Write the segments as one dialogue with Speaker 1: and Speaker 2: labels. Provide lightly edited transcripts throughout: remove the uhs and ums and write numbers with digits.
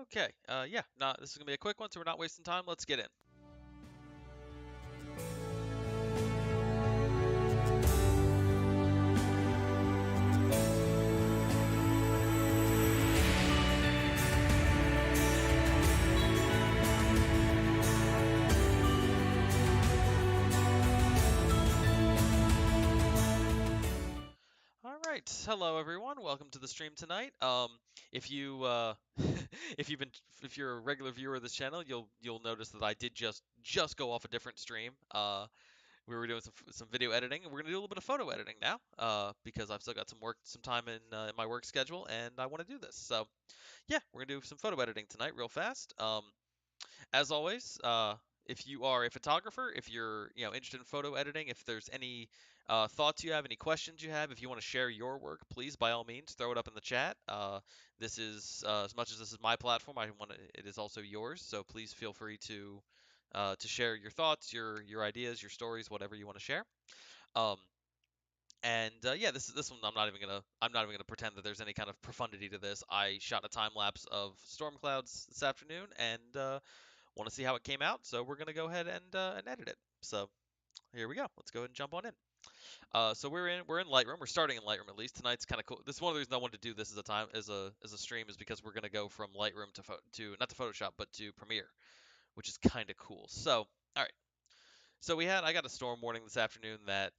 Speaker 1: Okay. Yeah. This is gonna be a quick one, so we're not wasting time. Let's get in. All right. Hello, everyone. Welcome to the stream tonight. If you if you've been if you're a regular viewer of this channel, you'll notice that I did just go off a different stream. We were doing some video editing, and we're gonna do a little bit of photo editing now. Because I've still got some time in my work schedule, and I want to do this. So yeah, we're gonna do some photo editing tonight, real fast. As always, if you are a photographer, if you're interested in photo editing, if there's any thoughts you have, any questions you have, if you want to share your work, please by all means throw it up in the chat. This is as much as this is my platform, it is also yours. So please feel free to share your thoughts, your ideas, your stories, whatever you want to share. Um, and yeah, this one I'm not even gonna pretend that there's any kind of profundity to this. I shot a time lapse of storm clouds this afternoon, and want to see how it came out, so we're gonna go ahead and edit it. So here we go. Let's go ahead and jump on in. So we're in Lightroom. We're starting in Lightroom at least. Tonight's kind of cool. This is one of the reasons I wanted to do this as a time as a stream is because we're gonna go from Lightroom to not to Photoshop but to Premiere, which is kind of cool. So all right. So I got a storm warning this afternoon that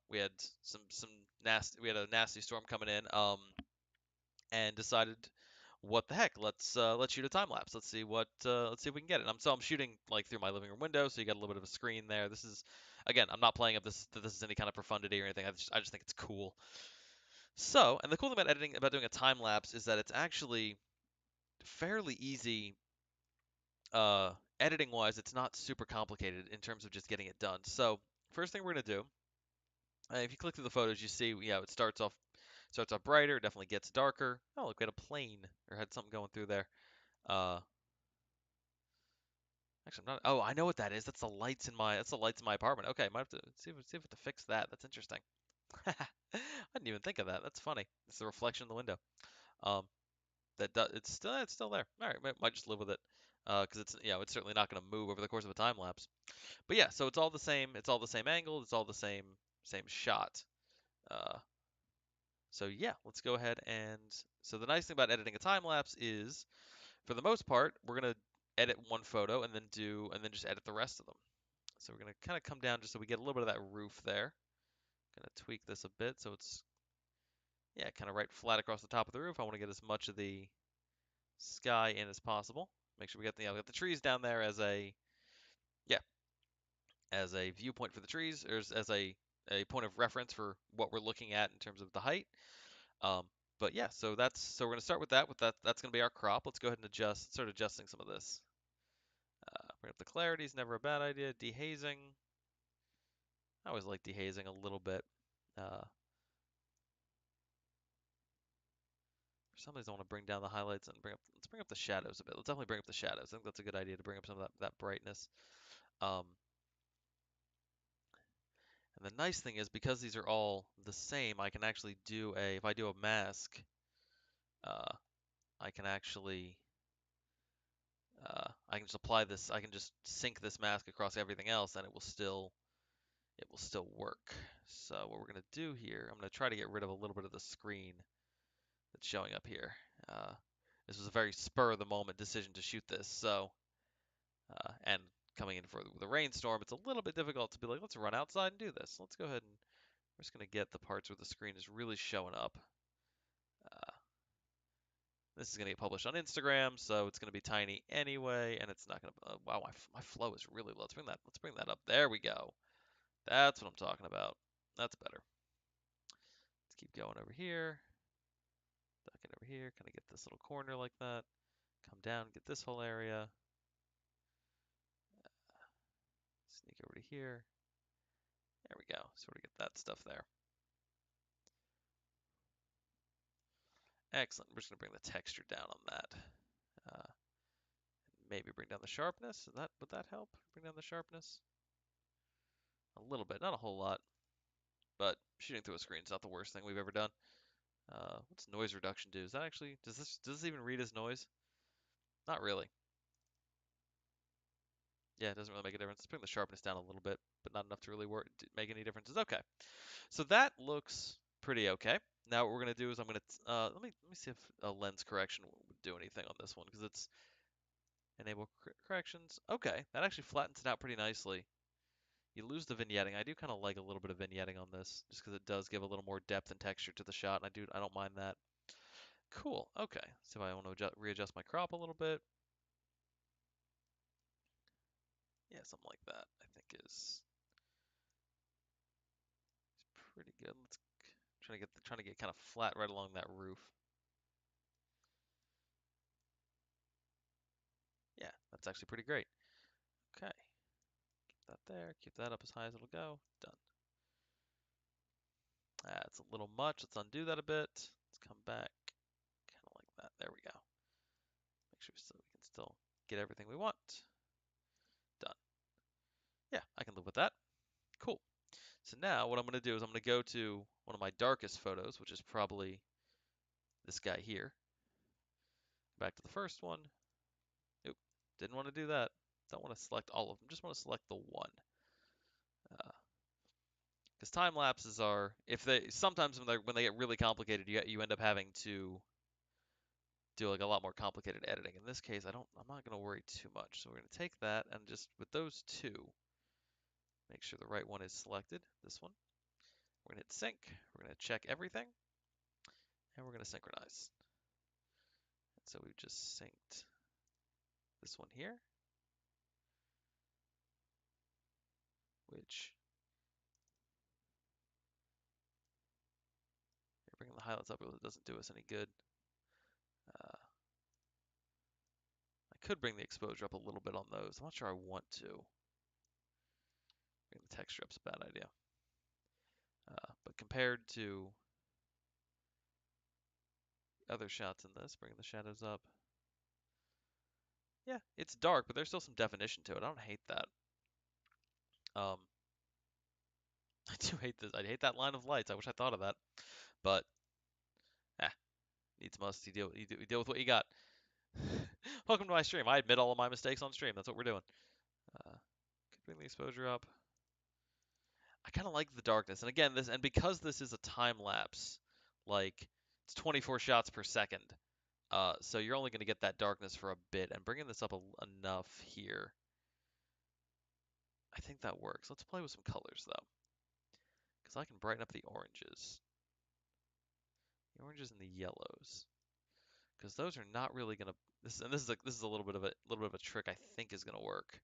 Speaker 1: we had some nasty we had a nasty storm coming in. And decided, what the heck? Let's shoot a time lapse. Let's see if we can get it. I'm shooting like through my living room window, so you got a little bit of a screen there. This is again, I'm not playing up this is any kind of profundity or anything. I just think it's cool. So, and the cool thing about doing a time lapse is that it's actually fairly easy. Editing wise, it's not super complicated in terms of just getting it done. So, first thing we're gonna do, if you click through the photos, you see, it starts off brighter, definitely gets darker. Oh, look, we had a plane or had something going through there. Uh, Actually, I'm not. Oh, I know what that is. That's the lights in my apartment. Okay, might have to see if I have to fix that. That's interesting. I didn't even think of that. That's funny. It's the reflection in the window. Um, it's still there. All right, might just live with it. Because it's certainly not going to move over the course of a time lapse. But yeah, so it's all the same. It's all the same angle. It's all the same shot. Uh, so yeah, let's go ahead and. So the nice thing about editing a time lapse is, for the most part, we're gonna edit one photo and then just edit the rest of them. So we're gonna kind of come down just so we get a little bit of that roof there. Gonna tweak this a bit so it's, yeah, kind of right flat across the top of the roof. I want to get as much of the sky in as possible. Make sure we got the trees down there as yeah, as a viewpoint for the trees, or as a point of reference for what we're looking at in terms of the height. Um, but yeah, so we're gonna start with that. That's gonna be our crop. Let's go ahead and start adjusting some of this. Bring up the clarity is never a bad idea. Dehazing. I always like dehazing a little bit. For some reason, I want to bring down the highlights and let's bring up the shadows a bit. Let's definitely bring up the shadows. I think that's a good idea to bring up some of that brightness. Um, and the nice thing is, because these are all the same, I can actually if I do a mask, uh, I can actually, I can just apply this, I can just sync this mask across everything else and it will still work. So what we're going to do here, I'm going to try to get rid of a little bit of the screen that's showing up here. Uh, this was a very spur of the moment decision to shoot this, so and coming in for the rainstorm, it's a little bit difficult to be like, let's run outside and do this. Let's go ahead and we're just going to get the parts where the screen is really showing up. Uh, this is going to get published on Instagram, so it's going to be tiny anyway, and it's not going to. Wow, my flow is really low. Let's bring that up. There we go. That's what I'm talking about. That's better. Let's keep going over here. Ducking over here. Kind of get this little corner like that. Come down, get this whole area. Sneak over to here. There we go. Sort of get that stuff there. Excellent. We're just going to bring the texture down on that. Uh, Maybe bring down the sharpness. Would that help? Bring down the sharpness? A little bit, not a whole lot. But shooting through a screen is not the worst thing we've ever done. What's noise reduction do? Is that actually, does this even read as noise? Not really. Yeah, it doesn't really make a difference. Let's bring the sharpness down a little bit, but not enough to really make any differences. Okay, so that looks pretty okay. Now what we're gonna do is I'm gonna let me see if a lens correction would do anything on this one because it's enable corrections. Okay, that actually flattens it out pretty nicely. You lose the vignetting. I do kind of like a little bit of vignetting on this, just because it does give a little more depth and texture to the shot, and I don't mind that. Cool. Okay. So if I want to readjust my crop a little bit, yeah, something like that. I think is pretty good. Let's trying to get kind of flat right along that roof. Yeah, that's actually pretty great. Okay, keep that there. Keep that up as high as it'll go. Done. That's a little much. Let's undo that a bit. Let's come back, kind of like that. There we go. Make sure so we can still get everything we want. Done. Yeah, I can live with that. Cool. So now what I'm going to do is I'm going to go to one of my darkest photos, which is probably this guy here. Back to the first one. Oop, didn't want to do that. Don't want to select all of them. Just want to select the one. Because time lapses are, if they sometimes when they get really complicated, you end up having to do like a lot more complicated editing. In this case, I'm not going to worry too much. So we're going to take that and just with those two, make sure the right one is selected. This one. We're going to hit sync. We're going to check everything, and we're going to synchronize. And so we've just synced this one here, which bringing the highlights up really doesn't do us any good. I could bring the exposure up a little bit on those. I'm not sure I want to. Bring the texture up's a bad idea. But compared to other shots in this, bringing the shadows up. Yeah, it's dark, but there's still some definition to it. I don't hate that. Um, I do hate this. I hate that line of lights. I wish I thought of that. But, eh, needs must. You deal with what you got. Welcome to my stream. I admit all of my mistakes on stream. That's what we're doing. Could bring the exposure up. I kind of like the darkness. And again, because this is a time lapse, like it's 24 shots per second. So you're only going to get that darkness for a bit. And bringing this up enough here, I think that works. Let's play with some colors though, because I can brighten up the oranges and the yellows, because those are not really going to. This is a little bit of a trick I think is going to work.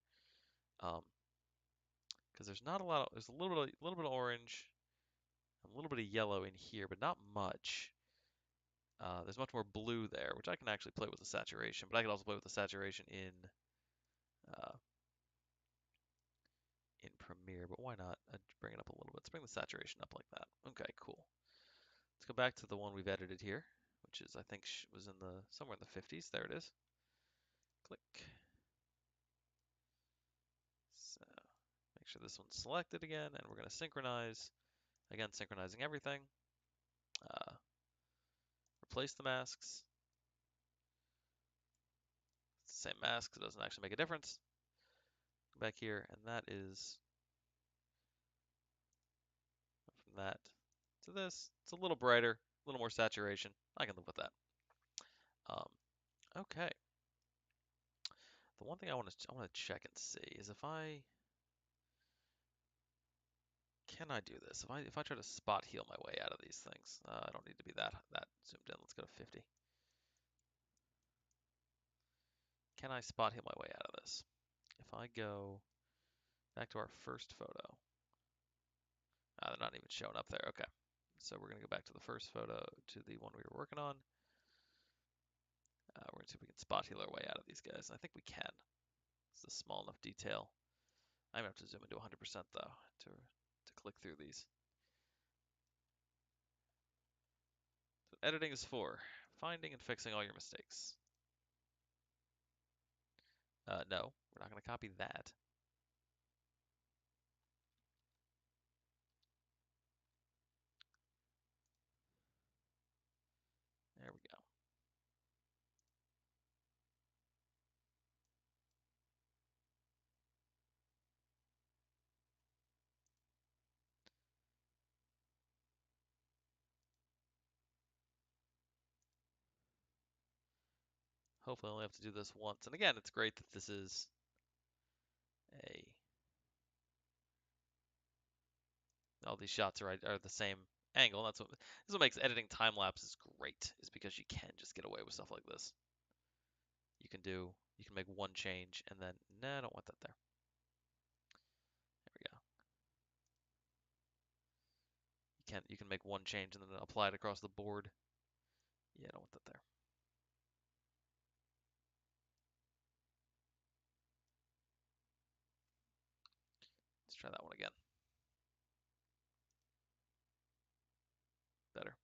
Speaker 1: Because there's not a lot of, there's a little bit of orange, a little bit of yellow in here, but not much. There's much more blue there, which I can actually play with the saturation, but I can also play with the saturation uh, in Premiere, but why not bring it up a little bit? Let's bring the saturation up like that. Okay, cool. Let's go back to the one we've edited here, which is, I think, was in somewhere in the 50s. There it is. Click. So make sure this one's selected again, and we're going to synchronize. Again, synchronizing everything. Uh, replace the masks. It's the same mask, so it doesn't actually make a difference. Go back here, and that is from that to this. It's a little brighter, a little more saturation. I can live with that. Um, okay. The one thing I want to check and see is can I do this? If I try to spot heal my way out of these things, I don't need to be that zoomed in. Let's go to 50. Can I spot heal my way out of this? If I go back to our first photo, they're not even showing up there. Okay, so we're gonna go back to the first photo to the one we were working on. We're gonna see if we can spot heal our way out of these guys. I think we can. It's a small enough detail. I'm gonna have to zoom into 100% though to click through these. So editing is for finding and fixing all your mistakes. No, we're not gonna copy that. There we go. Hopefully I only have to do this once. And again, it's great that this is all these shots are the same angle. This is what makes editing time lapses great, is because you can just get away with stuff like this. You can make one change and then, nah, I don't want that there. There we go. You can make one change and then apply it across the board. Yeah, I don't want that there. Let's try that one again. Better.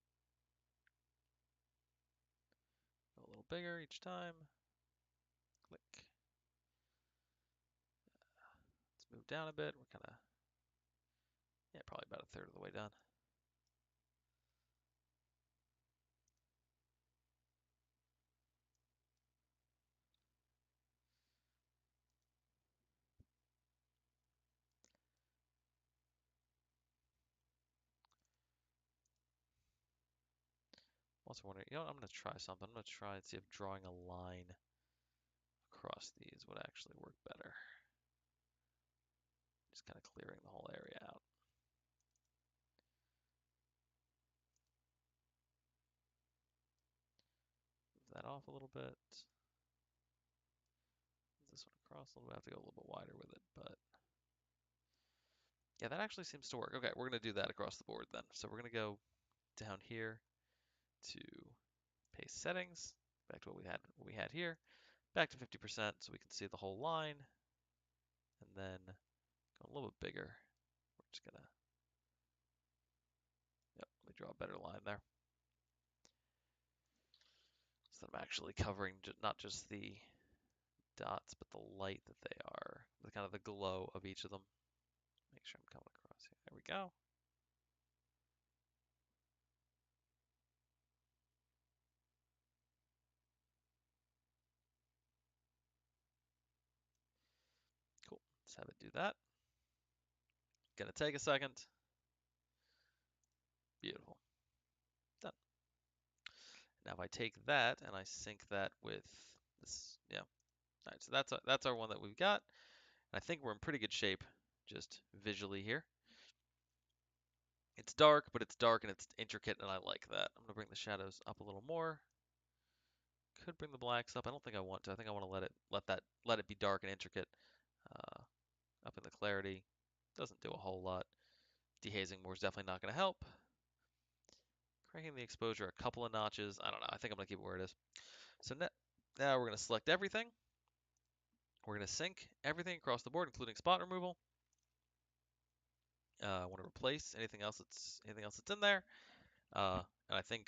Speaker 1: Go a little bigger each time. Click. Let's move down a bit. We're kind of, yeah, probably about a third of the way done. Also wondering, you know what, I'm going to try something. I'm going to try and see if drawing a line across these would actually work better. Just kind of clearing the whole area out. Move that off a little bit. Move this one across a little bit. I have to go a little bit wider with it, but yeah, that actually seems to work. Okay, we're going to do that across the board then. So we're going to go down here to paste settings, back to what we had here, back to 50% so we can see the whole line, and then go a little bit bigger. We're just gonna, yep, let me draw a better line there. So I'm actually covering not just the dots, but the light that they are, the kind of the glow of each of them. Make sure I'm coming across here. There we go. Cool. Let's have it do that. Gonna take a second. Beautiful. Done. Now if I take that and I sync that with this, yeah. All right, so that's our one that we've got. And I think we're in pretty good shape just visually here. It's dark, but it's dark and it's intricate, and I like that. I'm gonna bring the shadows up a little more. Could bring the blacks up. I don't think I want to. I think I want to let it be dark and intricate. Up in the clarity, doesn't do a whole lot. Dehazing more is definitely not going to help. Cranking the exposure a couple of notches. I don't know. I think I'm going to keep it where it is. So now we're going to select everything. We're going to sync everything across the board, including spot removal. I want to replace anything else that's in there. And I think,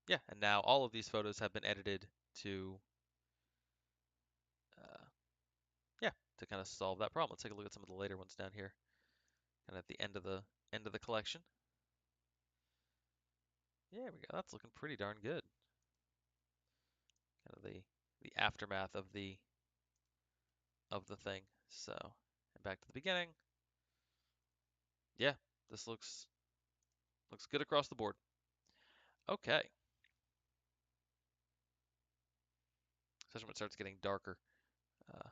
Speaker 1: yeah, and now all of these photos have been edited to, yeah, to kind of solve that problem. Let's take a look at some of the later ones down here, and at the end of the collection. Yeah, we go. That's looking pretty darn good. Kind of the aftermath of the thing. So, and back to the beginning. Yeah, this looks good across the board. Okay. Especially when it starts getting darker. Uh,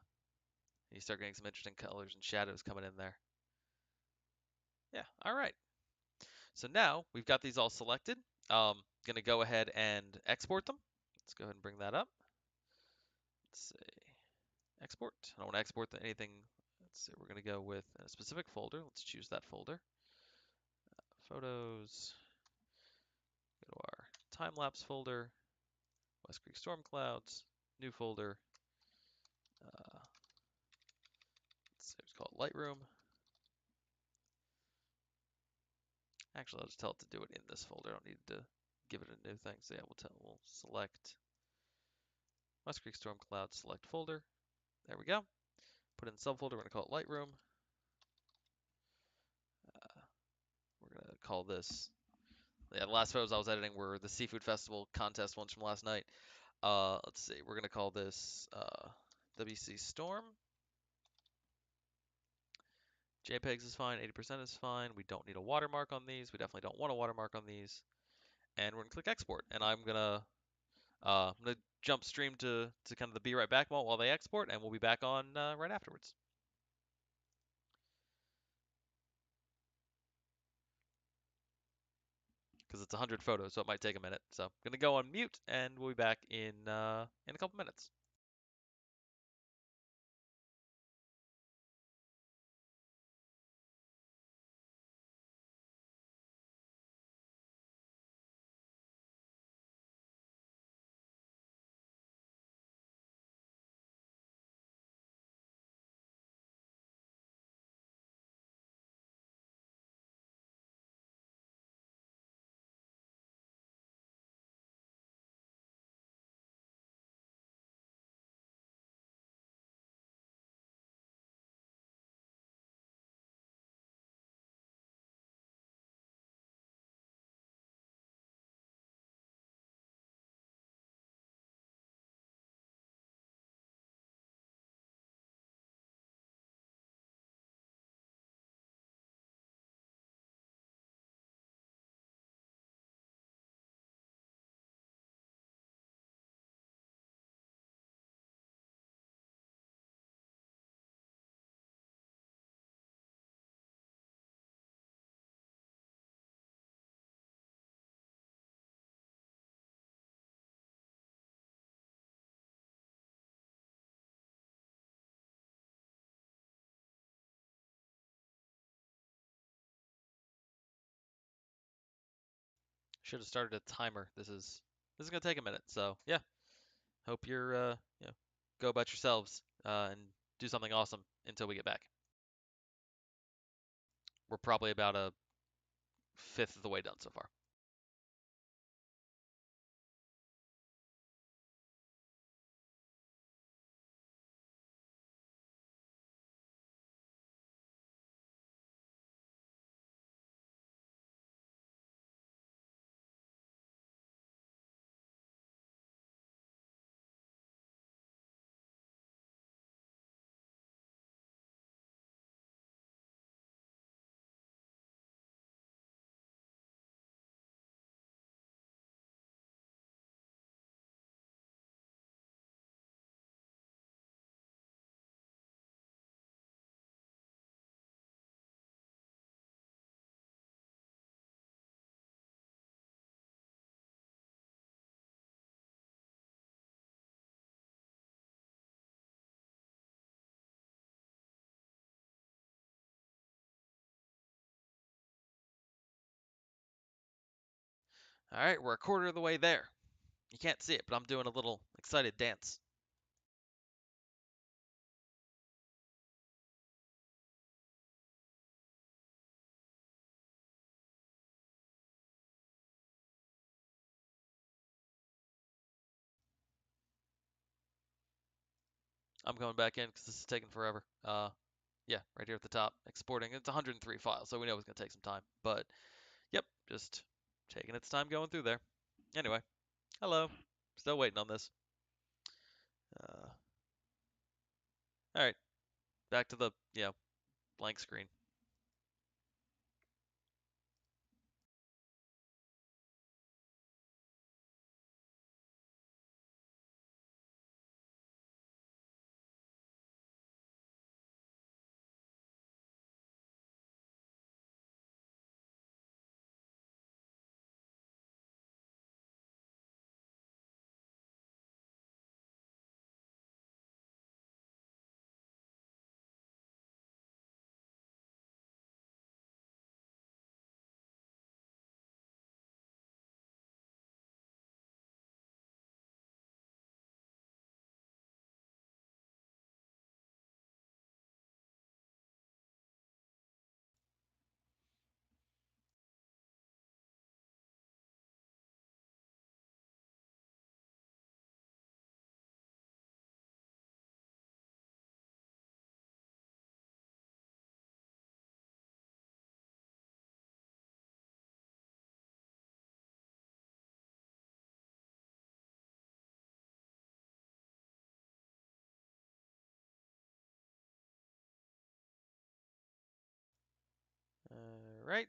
Speaker 1: you start getting some interesting colors and shadows coming in there. Yeah, all right. So now we've got these all selected. Gonna go ahead and export them. Let's go ahead and bring that up. Let's say export. I don't want to export anything. Let's see, we're gonna go with a specific folder. Let's choose that folder. Photos. Go to our time-lapse folder. West Creek Storm Clouds. New folder. Let's call it Lightroom. Actually, I'll just tell it to do it in this folder. I don't need to give it a new thing. So yeah, we'll select West Creek Storm Cloud, select folder. There we go. Put in subfolder. We're gonna call it Lightroom. We're gonna call this. Yeah, the last photos I was editing were the Seafood Festival contest ones from last night. Let's see. We're gonna call this WC Storm. JPEGs is fine. 80% is fine. We don't need a watermark on these. We definitely don't want a watermark on these. And we're gonna click export. And I'm gonna jump stream to kind of the be right back while they export, and we'll be back on right afterwards. Because it's 100 photos, so it might take a minute. So I'm gonna go on mute, and we'll be back in a couple minutes. Should have started a timer. This is gonna take a minute. So yeah, hope you're go about yourselves and do something awesome until we get back. We're probably about a fifth of the way done so far. All right, we're a quarter of the way there. You can't see it, but I'm doing a little excited dance. I'm going back in because this is taking forever. Yeah, right here at the top, exporting. It's 103 files, so we know it's gonna take some time. But yep, just taking its time going through there. Anyway, hello. Still waiting on this. Uh, all right, back to the blank screen. All right,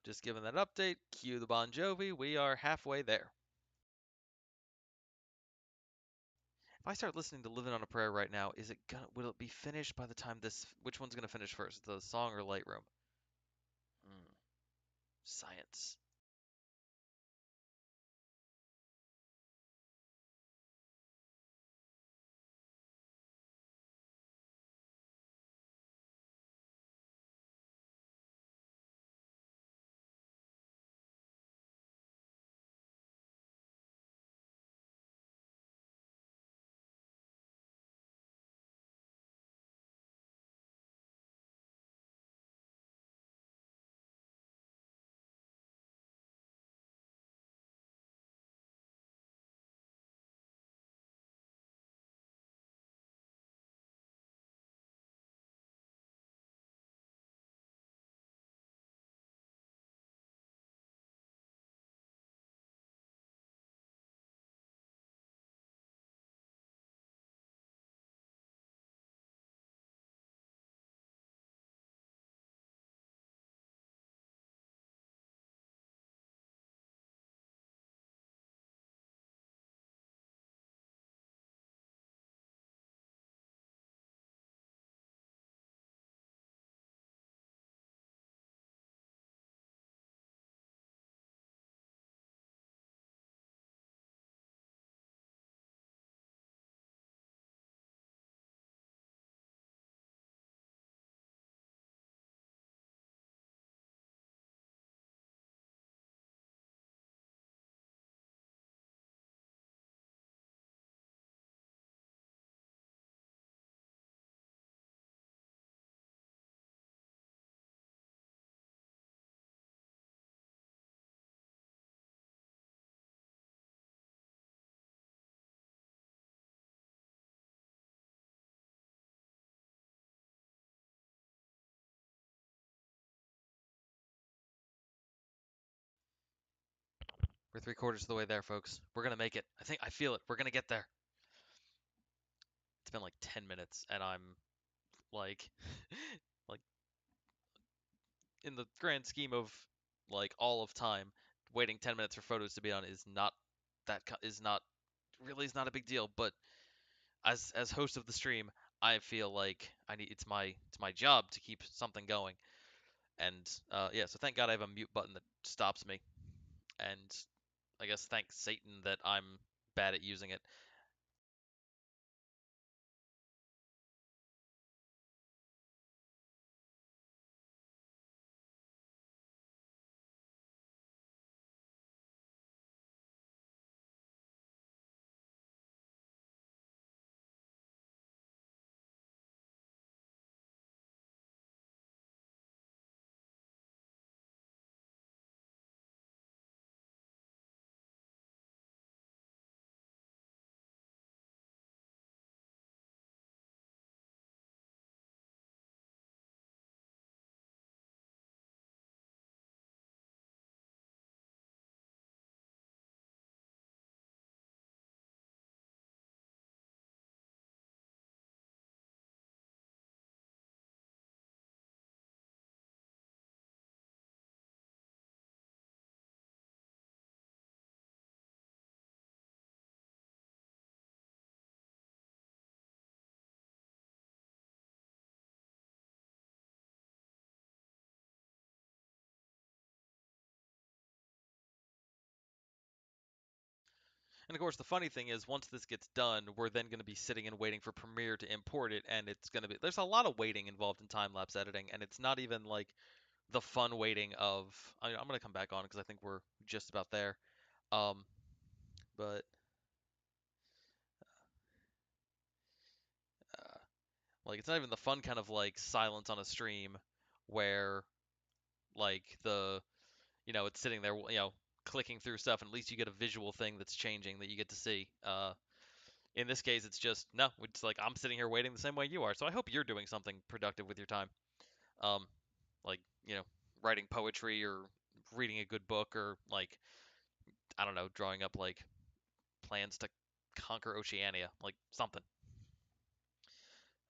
Speaker 1: just giving that update. Cue the Bon Jovi. We are halfway there. If I start listening to Living on a Prayer right now, will it be finished by the time which one's gonna finish first, the song or Lightroom? Hmm, science. We're 3/4 of the way there, folks. We're gonna make it. I feel it. We're gonna get there. It's been like 10 minutes, and I'm like, like in the grand scheme of like all of time, waiting 10 minutes for photos to be done is not is not really is not a big deal. But as host of the stream, I feel like it's my job to keep something going. And yeah, so thank God I have a mute button that stops me. And I guess thank Satan that I'm bad at using it. And of course, the funny thing is, once this gets done, we're then going to be sitting and waiting for Premiere to import it, and it's going to be there's a lot of waiting involved in time lapse editing, and it's not even like the fun waiting of. I'm going to come back on because I think we're just about there. Um, but uh, like it's not even the fun kind of like silence on a stream where like it's sitting there clicking through stuff, and at least you get a visual thing that's changing that you get to see. In this case, it's just no. It's like I'm sitting here waiting the same way you are. So I hope you're doing something productive with your time. Um, like writing poetry or reading a good book or like I don't know, drawing up like plans to conquer Oceania, like something.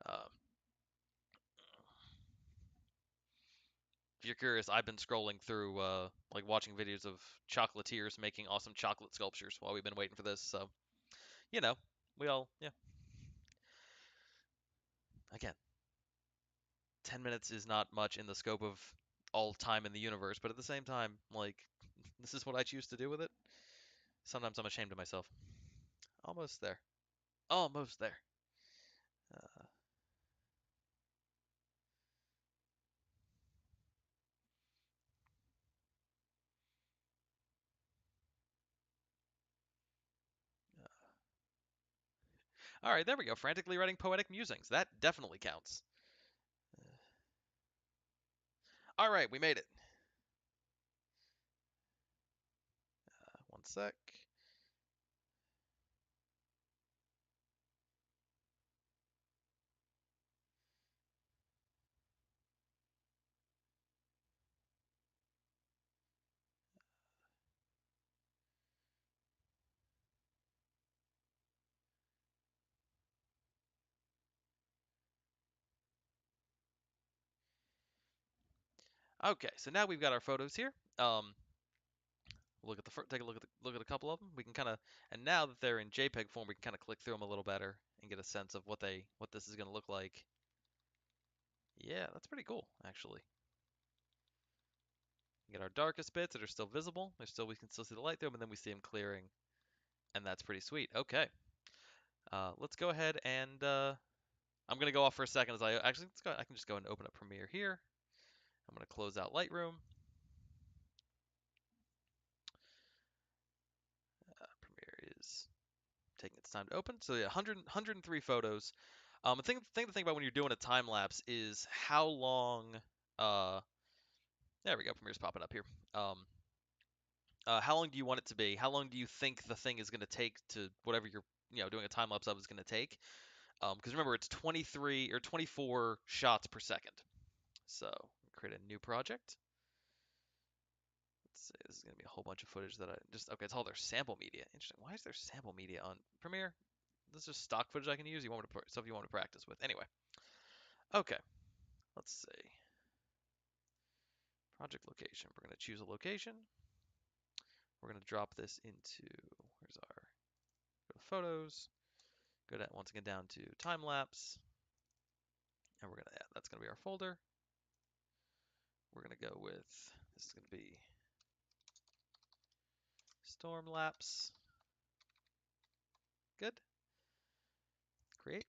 Speaker 1: Um, if you're curious, I've been scrolling through like watching videos of chocolatiers making awesome chocolate sculptures while we've been waiting for this. So you know, we all, yeah. Again, 10 minutes is not much in the scope of all time in the universe, but at the same time, like, this is what I choose to do with it. Sometimes I'm ashamed of myself. Almost there. Almost there. Uh, all right, there we go. Frantically writing poetic musings. That definitely counts. All right, we made it. One sec. Okay, so now we've got our photos here. Look at the take a look at a couple of them. We can kind of, and now that they're in JPEG form, we can kind of click through them a little better and get a sense of what this is going to look like. Yeah, that's pretty cool, actually. We get our darkest bits that are still visible. We can still see the light through them, and then we see them clearing, and that's pretty sweet. Okay, let's go ahead and I'm gonna go off for a second as I actually let's go. I can just go and open up Premiere here. I'm gonna close out Lightroom. Premiere is taking its time to open. So yeah, 103 photos. The thing to think about when you're doing a time lapse is how long. Uh, there we go. Premiere's popping up here. Um, how long do you want it to be? How long do you think the thing is going to take to whatever you're doing a time lapse of is going to take? Because remember, it's 23 or 24 shots per second. So create a new project. Let's say this is going to be a whole bunch of footage that I just okay. It's all their sample media. Interesting. Why is there sample media on Premiere? This is just stock footage I can use. You want me to stuff you want to practice with. Anyway, okay. Let's see. Project location. We're going to choose a location. We're going to drop this into where's our go to photos. Go down once again down to time lapse, and we're going to add. That's going to be our folder. We're going to go with this is going to be storm lapse. Good. Create.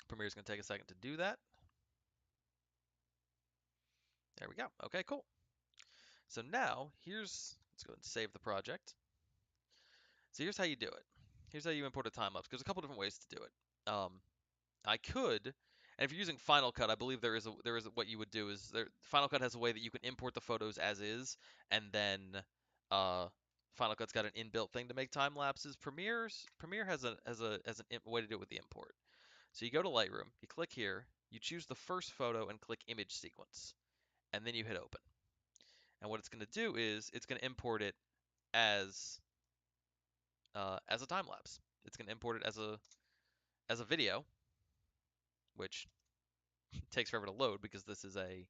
Speaker 1: Premiere's going to take a second to do that. There we go. Okay, cool. So now let's go ahead and save the project. So here's how you do it. Here's how you import a time lapse. There's a couple different ways to do it. I could, and if you're using Final Cut, I believe there is what you would do is Final Cut has a way that you can import the photos as is, and then uh, Final Cut's got an inbuilt thing to make time lapses. Premiere has an way to do it with the import. So you go to Lightroom, you click here, you choose the first photo and click Image Sequence, and then you hit Open. And what it's going to do is it's going to import it as a time lapse. It's going to import it as a video, which takes forever to load because this is a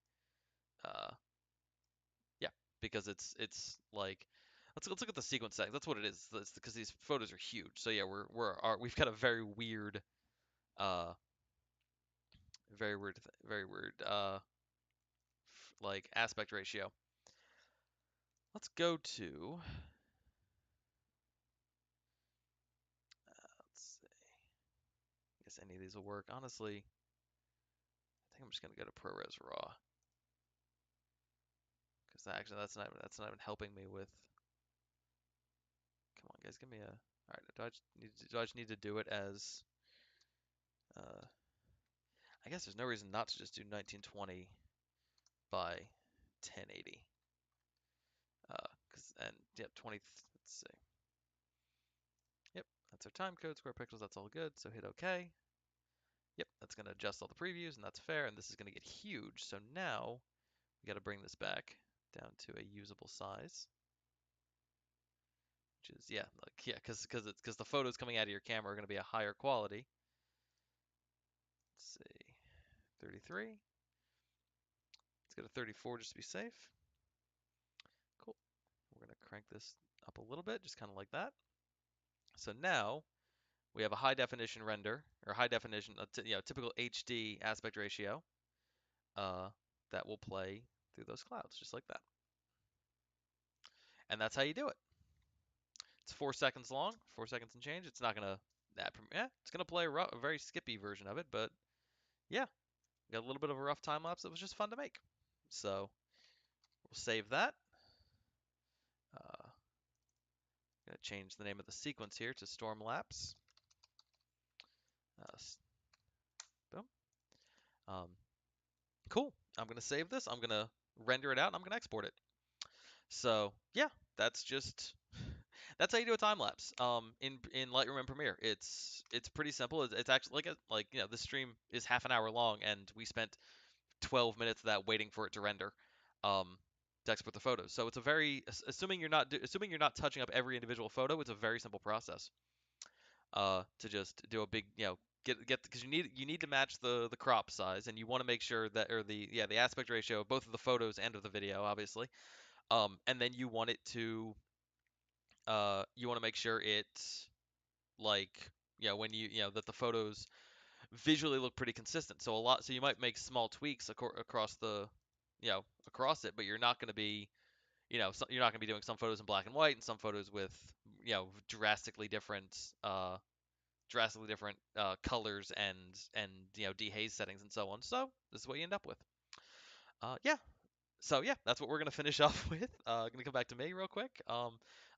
Speaker 1: yeah, because it's like let's look at the sequence settings. That's what it is. It's because these photos are huge. So yeah, we've got a uh very weird like aspect ratio. Let's go to let's see. I guess any of these will work. Honestly, I think I'm just gonna go to ProRes RAW because that's not even helping me with. Come on, guys, give me a. All right, do I just need to do it as? Uh, I guess there's no reason not to just do 1920 by 1080. And yep, 20. Let's see. Yep, that's our time code, square pixels. That's all good. So hit OK. Yep, that's going to adjust all the previews, and that's fair. And this is going to get huge. So now we got to bring this back down to a usable size, which is yeah, like yeah, because the photos coming out of your camera are going to be a higher quality. Let's see, 33. Let's go to 34 just to be safe. Cool. We're going to crank this up a little bit, just kind of like that. So now we have a high definition render or high definition, typical HD aspect ratio uh, that will play through those clouds just like that. And that's how you do it. It's 4 seconds long, 4 seconds and change. It's not gonna it's gonna play a very skippy version of it, but yeah, got a little bit of a rough time lapse that was just fun to make. So we'll save that. Uh, Gonna change the name of the sequence here to storm lapse. Boom. Um, cool. I'm gonna save this. I'm gonna render it out. And I'm gonna export it. So yeah, that's just that's how you do a time lapse. In Lightroom and Premiere, it's pretty simple. It's actually this stream is half an hour long, and we spent 12 minutes of that waiting for it to render, um, to export the photos. So it's a very assuming you're not touching up every individual photo, it's a very simple process. To just do a big get because you need to match the crop size, and you want to make sure that or the aspect ratio of both of the photos and of the video, obviously. And then you want to make sure it's like when that the photos visually look pretty consistent. So you might make small tweaks across across it, but you're not going to be you're not going to be doing some photos in black and white and some photos with drastically different colors and dehaze settings and so on. So this is what you end up with. Yeah. So yeah, that's what we're gonna finish off with. Gonna come back to me real quick. I'm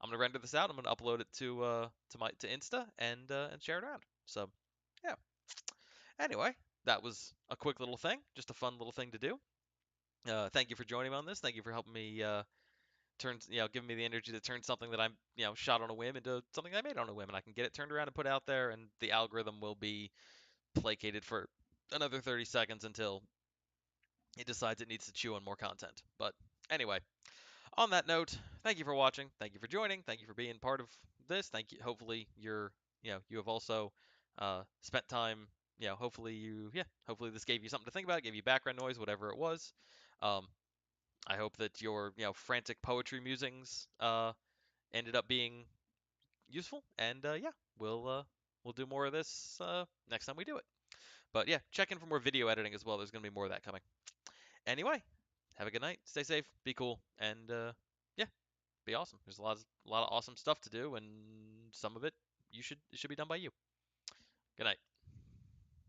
Speaker 1: gonna render this out. I'm gonna upload it to Insta and share it around. So yeah. Anyway, that was a quick little thing, just a fun little thing to do. Thank you for joining me on this. Thank you for helping me giving me the energy to turn something that I'm shot on a whim into something I made on a whim, and I can get it turned around and put out there, and the algorithm will be placated for another 30 seconds until it decides it needs to chew on more content. But anyway, on that note, thank you for watching. Thank you for joining. Thank you for being part of this. Thank you. Hopefully you have also spent time. Hopefully this gave you something to think about, gave you background noise, whatever it was. Um, I hope that your frantic poetry musings ended up being useful. And we'll do more of this next time we do it. But yeah, check in for more video editing as well. There's gonna be more of that coming. Anyway, have a good night. Stay safe. Be cool. And yeah, be awesome. There's a lot of awesome stuff to do, and some of it it should be done by you. Good night.